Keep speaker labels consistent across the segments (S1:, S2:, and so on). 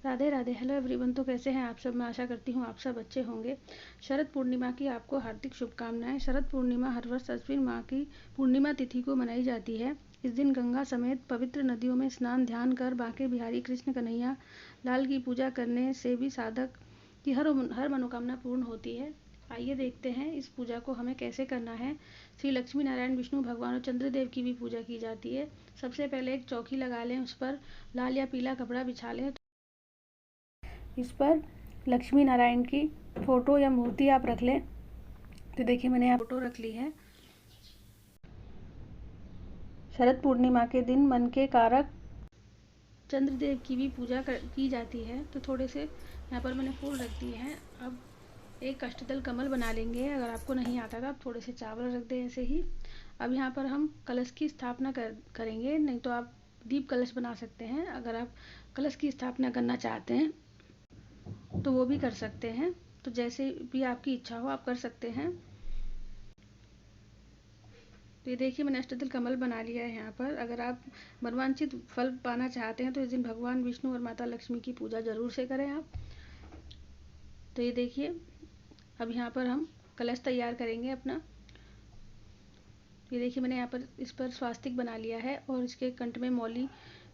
S1: Radhe Radhe. Hello everyone. तो कैसे हैं आप सब? मैं आशा करती हूँ आप सब अच्छे होंगे। शरद पूर्णिमा की आपको हार्दिक शुभकामनाएं। शरद पूर्णिमा हर वर्ष अश्विन माह की पूर्णिमा तिथि को मनाई जाती है। इस दिन गंगा समेत पवित्र नदियों में स्नान ध्यान कर बांके बिहारी कृष्ण कन्हैया लाल की पूजा करने से भी साधक की हर मनोकामना पूर्ण होती है। आइए देखते हैं इस पूजा को हमें कैसे करना है। श्री लक्ष्मी नारायण विष्णु भगवान और चंद्रदेव की भी पूजा की जाती है। सबसे पहले एक चौकी लगा लें, उस पर लाल या पीला कपड़ा बिछा लें। इस पर लक्ष्मी नारायण की फोटो या मूर्ति आप रख लें। तो देखिए मैंने यहाँ फोटो रख ली है। शरद पूर्णिमा के दिन मन के कारक चंद्रदेव की भी पूजा की जाती है। तो थोड़े से यहाँ पर मैंने फूल रख दिए हैं। अब एक अष्टदल कमल बना लेंगे। अगर आपको नहीं आता तो आप थोड़े से चावल रख दें ऐसे ही। अब यहाँ पर हम कलश की स्थापना करेंगे। नहीं तो आप दीप कलश बना सकते हैं। अगर आप कलश की स्थापना करना चाहते हैं तो वो भी कर सकते हैं। तो जैसे भी आपकी इच्छा हो आप कर सकते हैं। तो ये देखिए मैंने अष्टदल कमल बना लिया है यहाँ पर। अगर आप मनवांछित फल पाना चाहते हैं तो इस दिन भगवान विष्णु और माता लक्ष्मी की पूजा जरूर से करें आप। तो ये देखिए अब यहाँ पर हम कलश तैयार करेंगे अपना। ये देखिए मैंने यहाँ पर इस पर स्वास्तिक बना लिया है और इसके कंठ में मौली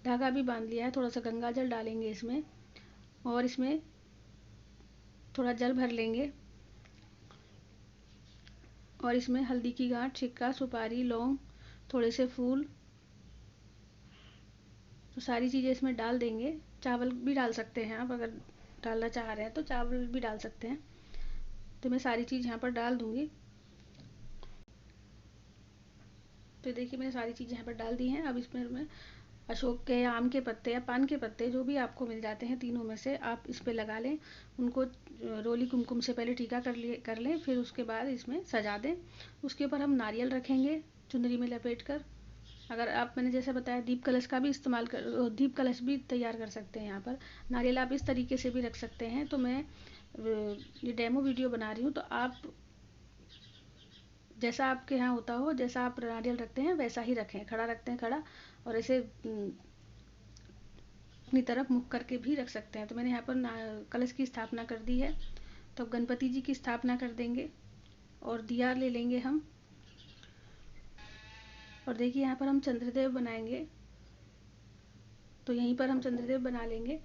S1: धागा भी बांध लिया है। थोड़ा सा गंगा जल डालेंगे इसमें और इसमें थोड़ा जल भर लेंगे और इसमें हल्दी की गांठ, सिक्का, सुपारी, लौंग, थोड़े से फूल, तो सारी चीज़ें इसमें डाल देंगे। चावल भी डाल सकते हैं आप, अगर डालना चाह रहे हैं तो चावल भी डाल सकते हैं। तो मैं सारी चीज़ यहाँ पर डाल दूंगी। तो देखिए मैंने सारी चीज़ें यहाँ पर डाल दी हैं। अब इसमें मैं अशोक के या आम के पत्ते या पान के पत्ते जो भी आपको मिल जाते हैं, तीनों में से आप इस पे लगा लें। उनको रोली कुमकुम से पहले टीका कर लें, फिर उसके बाद इसमें सजा दें। उसके ऊपर हम नारियल रखेंगे चुनरी में लपेट कर। अगर आप, मैंने जैसे बताया, दीप कलश का भी इस्तेमाल कर, दीप कलश भी तैयार कर सकते हैं। यहाँ पर नारियल आप इस तरीके से भी रख सकते हैं। तो मैं ये डेमो वीडियो बना रही हूँ, तो आप जैसा आपके यहाँ होता हो, जैसा आप नारियल रखते हैं वैसा ही रखें। खड़ा रखते हैं खड़ा, और ऐसे अपनी तरफ मुख करके भी रख सकते हैं। तो मैंने यहाँ पर कलश की स्थापना कर दी है। तो अब गणपति जी की स्थापना कर देंगे और दिया ले लेंगे हम। और देखिए यहाँ पर हम चंद्रदेव बनाएंगे। तो यहीं पर हम चंद्रदेव बना लेंगे,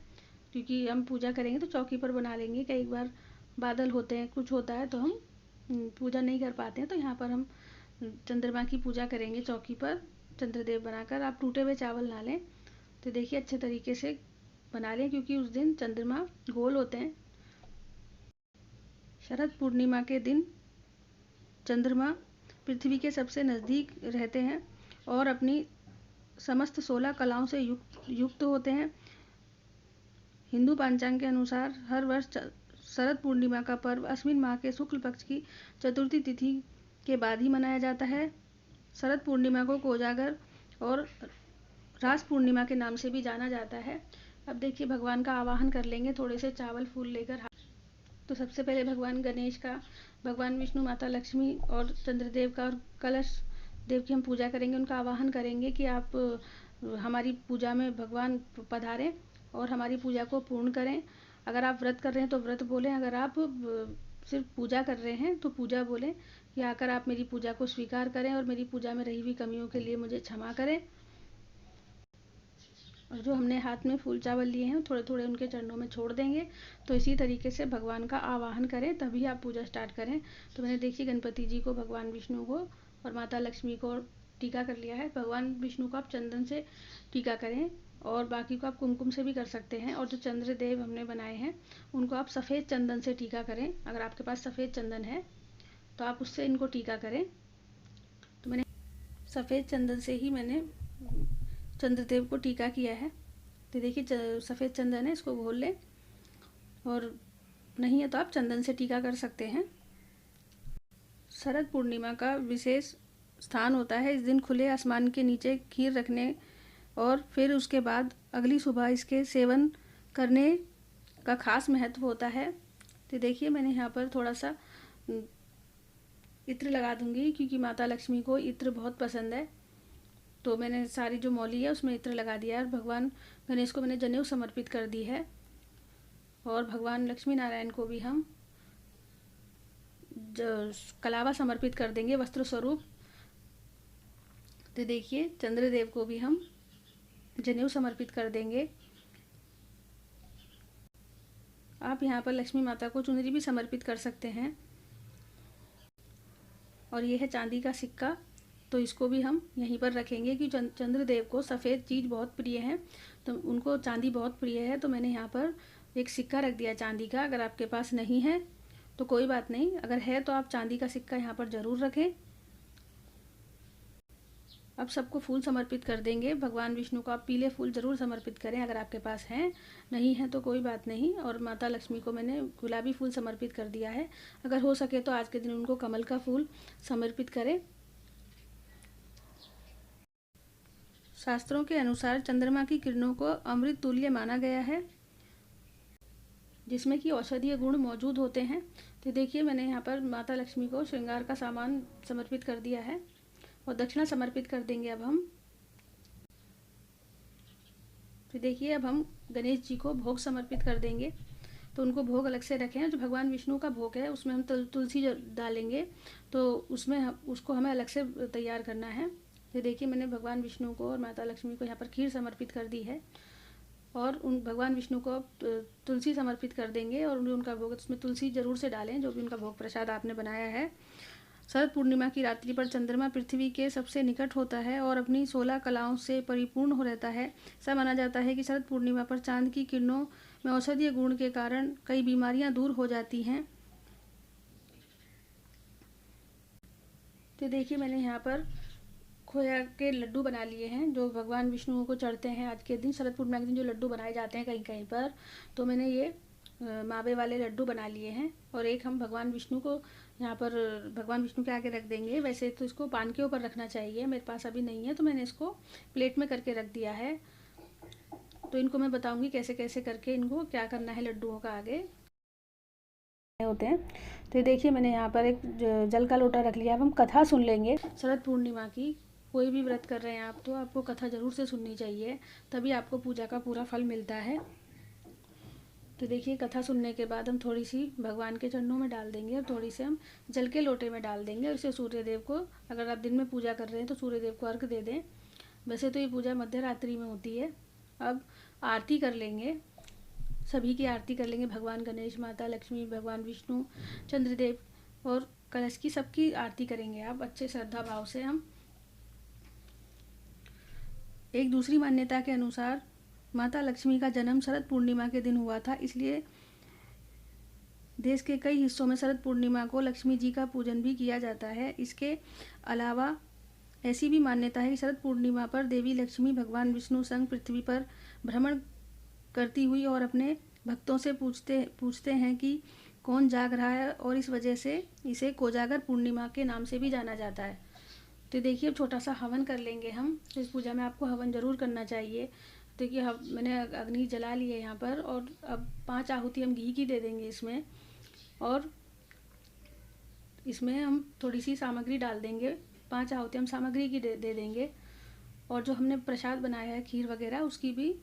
S1: क्योंकि हम पूजा करेंगे तो चौकी पर बना लेंगे। कई बार बादल होते हैं, कुछ होता है, तो हम पूजा नहीं कर पाते हैं। तो यहाँ पर हम चंद्रमा की पूजा करेंगे चौकी पर चंद्रदेव बनाकर। आप टूटे हुए चावल ना लें। तो देखिए अच्छे तरीके से बना लें, क्योंकि उस दिन चंद्रमा गोल होते हैं। शरद पूर्णिमा के दिन चंद्रमा पृथ्वी के सबसे नज़दीक रहते हैं और अपनी समस्त 16 कलाओं से युक्त होते हैं। हिंदू पंचांग के अनुसार हर वर्ष शरद पूर्णिमा का पर्व अश्विन माह के शुक्ल पक्ष की चतुर्थी तिथि के बाद ही मनाया जाता है। शरद पूर्णिमा को कोजागर और रास पूर्णिमा के नाम से भी जाना जाता है। अब देखिए भगवान का आवाहन कर लेंगे थोड़े से चावल फूल लेकर। तो सबसे पहले भगवान गणेश का, भगवान विष्णु, माता लक्ष्मी और चंद्रदेव का और कलश देव की हम पूजा करेंगे। उनका आवाहन करेंगे कि आप हमारी पूजा में भगवान पधारें और हमारी पूजा को पूर्ण करें। अगर आप व्रत कर रहे हैं तो व्रत बोलें, अगर आप सिर्फ पूजा कर रहे हैं तो पूजा बोलें कि आकर आप मेरी पूजा को स्वीकार करें और मेरी पूजा में रही हुई कमियों के लिए मुझे क्षमा करें। और जो हमने हाथ में फूल चावल लिए हैं थोड़े थोड़े उनके चरणों में छोड़ देंगे। तो इसी तरीके से भगवान का आवाहन करें, तभी आप पूजा स्टार्ट करें। तो मैंने देखिए गणपति जी को, भगवान विष्णु को और माता लक्ष्मी को टीका कर लिया है। भगवान विष्णु को आप चंदन से टीका करें और बाकी को आप कुमकुम से भी कर सकते हैं। और जो चंद्रदेव हमने बनाए हैं उनको आप सफ़ेद चंदन से टीका करें। अगर आपके पास सफ़ेद चंदन है तो आप उससे इनको टीका करें। तो मैंने सफ़ेद चंदन से ही मैंने चंद्रदेव को टीका किया है। तो देखिए सफ़ेद चंदन है, इसको घोल लें, और नहीं है तो आप चंदन से टीका कर सकते हैं। शरद पूर्णिमा का विशेष स्थान होता है। इस दिन खुले आसमान के नीचे खीर रखने और फिर उसके बाद अगली सुबह इसके सेवन करने का खास महत्व होता है। तो देखिए मैंने यहाँ पर थोड़ा सा इत्र लगा दूंगी, क्योंकि माता लक्ष्मी को इत्र बहुत पसंद है। तो मैंने सारी जो मौली है उसमें इत्र लगा दिया है। और भगवान गणेश को मैंने जनेऊ समर्पित कर दी है। और भगवान लक्ष्मी नारायण को भी हम कलावा समर्पित कर देंगे वस्त्र स्वरूप। तो देखिए चंद्रदेव को भी हम जनेऊ समर्पित कर देंगे। आप यहाँ पर लक्ष्मी माता को चुनरी भी समर्पित कर सकते हैं। और ये है चांदी का सिक्का, तो इसको भी हम यहीं पर रखेंगे कि चंद्रदेव को सफ़ेद चीज़ बहुत प्रिय है, तो उनको चांदी बहुत प्रिय है। तो मैंने यहाँ पर एक सिक्का रख दिया चांदी का। अगर आपके पास नहीं है तो कोई बात नहीं, अगर है तो आप चांदी का सिक्का यहाँ पर ज़रूर रखें। अब सबको फूल समर्पित कर देंगे। भगवान विष्णु को आप पीले फूल ज़रूर समर्पित करें अगर आपके पास हैं, नहीं है तो कोई बात नहीं। और माता लक्ष्मी को मैंने गुलाबी फूल समर्पित कर दिया है। अगर हो सके तो आज के दिन उनको कमल का फूल समर्पित करें। शास्त्रों के अनुसार चंद्रमा की किरणों को अमृत तुल्य माना गया है, जिसमें कि औषधीय गुण मौजूद होते हैं। तो देखिए मैंने यहाँ पर माता लक्ष्मी को श्रृंगार का सामान समर्पित कर दिया है और दक्षिणा समर्पित कर देंगे अब हम। तो देखिए अब हम गणेश जी को भोग समर्पित कर देंगे। तो उनको भोग अलग से रखें। जो भगवान विष्णु का भोग है उसमें हम तुलसी डालेंगे, तो उसमें उसको हमें अलग से तैयार करना है। तो देखिए मैंने भगवान विष्णु को और माता लक्ष्मी को यहाँ पर खीर समर्पित कर दी है और उन भगवान विष्णु को तुलसी समर्पित कर देंगे और उनका भोग उसमें तुलसी ज़रूर से डालें, जो भी उनका भोग प्रसाद आपने बनाया है। शरद पूर्णिमा की रात्रि पर चंद्रमा पृथ्वी के सबसे निकट होता है और अपनी 16 कलाओं से परिपूर्ण हो रहता है। ऐसा माना जाता है कि शरद पूर्णिमा पर चांद की किरणों में औषधीय गुण के कारण कई बीमारियां दूर हो जाती हैं। तो देखिए मैंने यहाँ पर खोया के लड्डू बना लिए हैं, जो भगवान विष्णु को चढ़ते हैं। आज के दिन शरद पूर्णिमा के दिन जो लड्डू बनाए जाते हैं कहीं कहीं पर, तो मैंने ये मावे वाले लड्डू बना लिए हैं और एक हम भगवान विष्णु को यहाँ पर भगवान विष्णु के आगे रख देंगे। वैसे तो इसको पान के ऊपर रखना चाहिए, मेरे पास अभी नहीं है तो मैंने इसको प्लेट में करके रख दिया है। तो इनको मैं बताऊंगी कैसे कैसे करके इनको क्या करना है लड्डुओं का आगे होते हैं। तो देखिए मैंने यहाँ पर एक जल का लोटा रख लिया। अब हम कथा सुन लेंगे शरद पूर्णिमा की। कोई भी व्रत कर रहे हैं आप तो आपको कथा ज़रूर से सुननी चाहिए, तभी आपको पूजा का पूरा फल मिलता है। तो देखिए कथा सुनने के बाद हम थोड़ी सी भगवान के चरणों में डाल देंगे और थोड़ी सी हम जल के लोटे में डाल देंगे। और इसे सूर्यदेव को, अगर आप दिन में पूजा कर रहे हैं तो सूर्यदेव को अर्घ दे दें। वैसे तो ये पूजा मध्य रात्रि में होती है। अब आरती कर लेंगे, सभी की आरती कर लेंगे। भगवान गणेश, माता लक्ष्मी, भगवान विष्णु, चंद्रदेव और कलश की सबकी आरती करेंगे आप अच्छे श्रद्धा भाव से। हम एक दूसरी मान्यता के अनुसार माता लक्ष्मी का जन्म शरद पूर्णिमा के दिन हुआ था, इसलिए देश के कई हिस्सों में शरद पूर्णिमा को लक्ष्मी जी का पूजन भी किया जाता है। इसके अलावा ऐसी भी मान्यता है कि शरद पूर्णिमा पर देवी लक्ष्मी भगवान विष्णु संग पृथ्वी पर भ्रमण करती हुई और अपने भक्तों से पूछते हैं कि कौन जाग रहा है, और इस वजह से इसे कोजागर पूर्णिमा के नाम से भी जाना जाता है। तो देखिए अब छोटा सा हवन कर लेंगे हम। इस पूजा में आपको हवन ज़रूर करना चाहिए। देखिए मैंने अग्नि जला ली है यहाँ पर, और अब 5 आहुति हम घी की दे देंगे इसमें, और इसमें हम थोड़ी सी सामग्री डाल देंगे। 5 आहुति हम सामग्री की दे देंगे। और जो हमने प्रसाद बनाया है खीर वगैरह, उसकी भी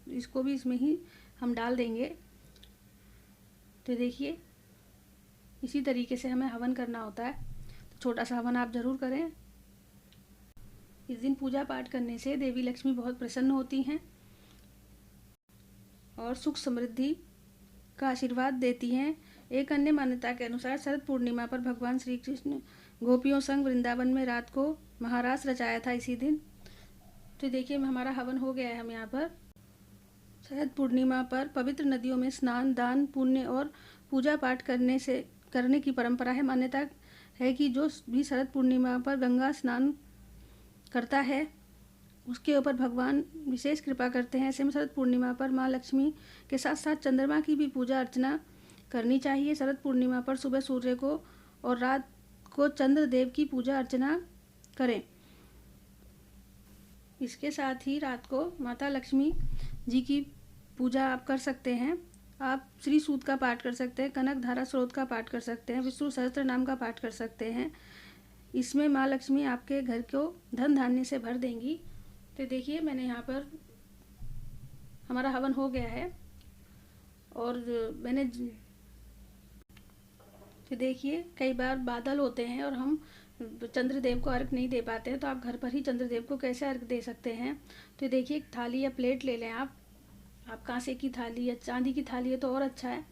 S1: इसको भी इसमें ही हम डाल देंगे। तो देखिए इसी तरीके से हमें हवन करना होता है। तो छोटा सा हवन आप ज़रूर करें। इस दिन पूजा पाठ करने से देवी लक्ष्मी बहुत प्रसन्न होती हैं और सुख समृद्धि का आशीर्वाद देती हैं। एक अन्य मान्यता के अनुसार शरद पूर्णिमा पर भगवान श्री कृष्ण गोपियों संग वृंदावन में रात को महारास रचाया था इसी दिन। तो देखिए हमारा हवन हो गया है। हम यहाँ पर शरद पूर्णिमा पर पवित्र नदियों में स्नान, दान, पुण्य और पूजा पाठ करने की परंपरा है। मान्यता है कि जो भी शरद पूर्णिमा पर गंगा स्नान करता है उसके ऊपर भगवान विशेष कृपा करते हैं। ऐसे में शरद पूर्णिमा पर माँ लक्ष्मी के साथ साथ चंद्रमा की भी पूजा अर्चना करनी चाहिए। शरद पूर्णिमा पर सुबह सूर्य को और रात को चंद्र देव की पूजा अर्चना करें। इसके साथ ही रात को माता लक्ष्मी जी की पूजा आप कर सकते हैं। आप श्री सूक्त का पाठ कर सकते हैं, कनक धारा स्रोत का पाठ कर सकते हैं, विष्णु सहस्त्र नाम का पाठ कर सकते हैं। इसमें माँ लक्ष्मी आपके घर को धन धान्य से भर देंगी। तो देखिए मैंने यहाँ पर हमारा हवन हो गया है और मैंने देखिए कई बार बादल होते हैं और हम चंद्रदेव को अर्घ नहीं दे पाते हैं, तो आप घर पर ही चंद्रदेव को कैसे अर्घ दे सकते हैं। तो देखिए एक थाली या प्लेट ले लें आप कांसे की थाली या चांदी की थाली है तो और अच्छा है।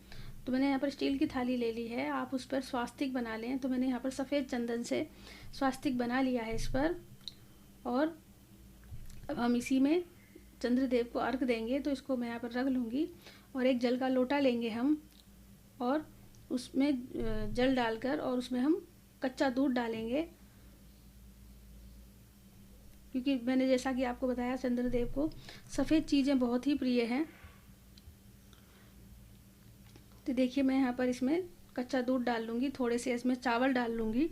S1: तो मैंने यहाँ पर स्टील की थाली ले ली है, आप उस पर स्वास्तिक बना लें। तो मैंने यहाँ पर सफ़ेद चंदन से स्वास्तिक बना लिया है इस पर, और अब हम इसी में चंद्रदेव को अर्घ देंगे। तो इसको मैं यहाँ पर रख लूँगी और एक जल का लोटा लेंगे हम, और उसमें जल डालकर और उसमें हम कच्चा दूध डालेंगे, क्योंकि मैंने जैसा कि आपको बताया चंद्रदेव को सफ़ेद चीज़ें बहुत ही प्रिय हैं। तो देखिए मैं यहाँ पर इसमें कच्चा दूध डाल लूँगी, थोड़े से इसमें चावल डाल लूँगी,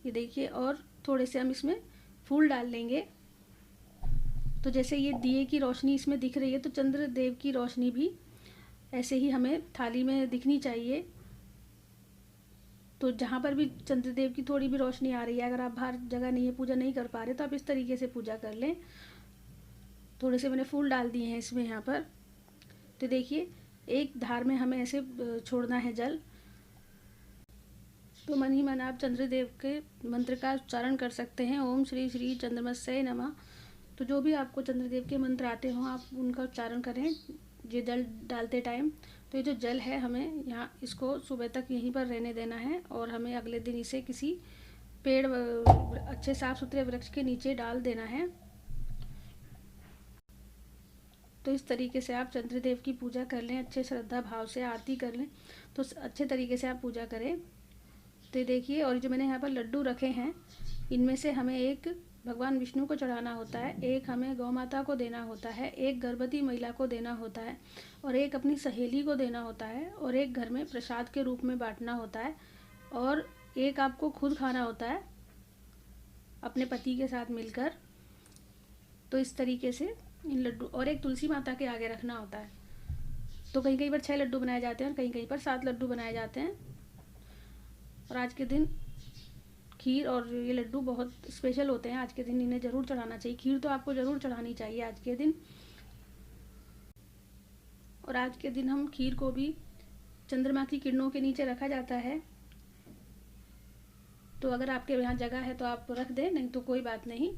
S1: ये देखिए, और थोड़े से हम इसमें फूल डाल लेंगे। तो जैसे ये दिए की रोशनी इसमें दिख रही है, तो चंद्रदेव की रोशनी भी ऐसे ही हमें थाली में दिखनी चाहिए। तो जहाँ पर भी चंद्रदेव की थोड़ी भी रोशनी आ रही है, अगर आप बाहर जगह नहीं है, पूजा नहीं कर पा रहे, तो आप इस तरीके से पूजा कर लें। थोड़े से मैंने फूल डाल दिए हैं इसमें यहाँ पर। तो देखिए एक धार में हमें ऐसे छोड़ना है जल। तो मन ही मन आप चंद्रदेव के मंत्र का उच्चारण कर सकते हैं, ओम श्री श्री चंद्रमस्ये नमः। तो जो भी आपको चंद्रदेव के मंत्र आते हों आप उनका उच्चारण करें ये जल डालते टाइम। तो ये जो जल है हमें यहाँ इसको सुबह तक यहीं पर रहने देना है, और हमें अगले दिन इसे किसी पेड़ अच्छे साफ सुथरे वृक्ष के नीचे डाल देना है। तो इस तरीके से आप चंद्रदेव की पूजा कर लें, अच्छे श्रद्धा भाव से आरती कर लें, तो अच्छे तरीके से आप पूजा करें। तो देखिए, और जो मैंने यहाँ पर लड्डू रखे हैं इनमें से हमें एक भगवान विष्णु को चढ़ाना होता है, एक हमें गौ माता को देना होता है, एक गर्भवती महिला को देना होता है, और एक अपनी सहेली को देना होता है, और एक घर में प्रसाद के रूप में बांटना होता है, और एक आपको खुद खाना होता है अपने पति के साथ मिलकर। तो इस तरीके से इन लड्डू, और एक तुलसी माता के आगे रखना होता है। तो कहीं कहीं पर 6 लड्डू बनाए जाते हैं और कहीं कहीं पर 7 लड्डू बनाए जाते हैं। और आज के दिन खीर और ये लड्डू बहुत स्पेशल होते हैं, आज के दिन इन्हें ज़रूर चढ़ाना चाहिए। खीर तो आपको ज़रूर चढ़ानी चाहिए आज के दिन। और आज के दिन हम खीर को भी चंद्रमा की किरणों के नीचे रखा जाता है। तो अगर आपके यहाँ जगह है तो आप रख दें, नहीं तो कोई बात नहीं।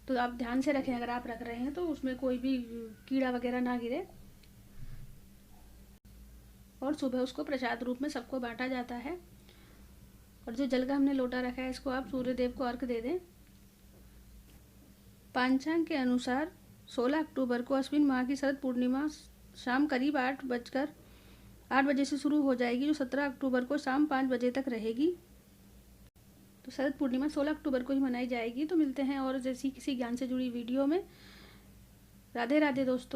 S1: तो आप ध्यान से रखें, अगर आप रख रहे हैं तो उसमें कोई भी कीड़ा वगैरह ना गिरे। और सुबह उसको प्रसाद रूप में सबको बांटा जाता है। और जो जल का हमने लोटा रखा है इसको आप सूर्यदेव को अर्घ दे दें। पंचांग के अनुसार 16 अक्टूबर को अश्विन माह की शरद पूर्णिमा शाम करीब 8 बजे से शुरू हो जाएगी, जो 17 अक्टूबर को शाम 5 बजे तक रहेगी। तो शरद पूर्णिमा 16 अक्टूबर को ही मनाई जाएगी। तो मिलते हैं और जैसी किसी ज्ञान से जुड़ी वीडियो में। राधे राधे दोस्तों।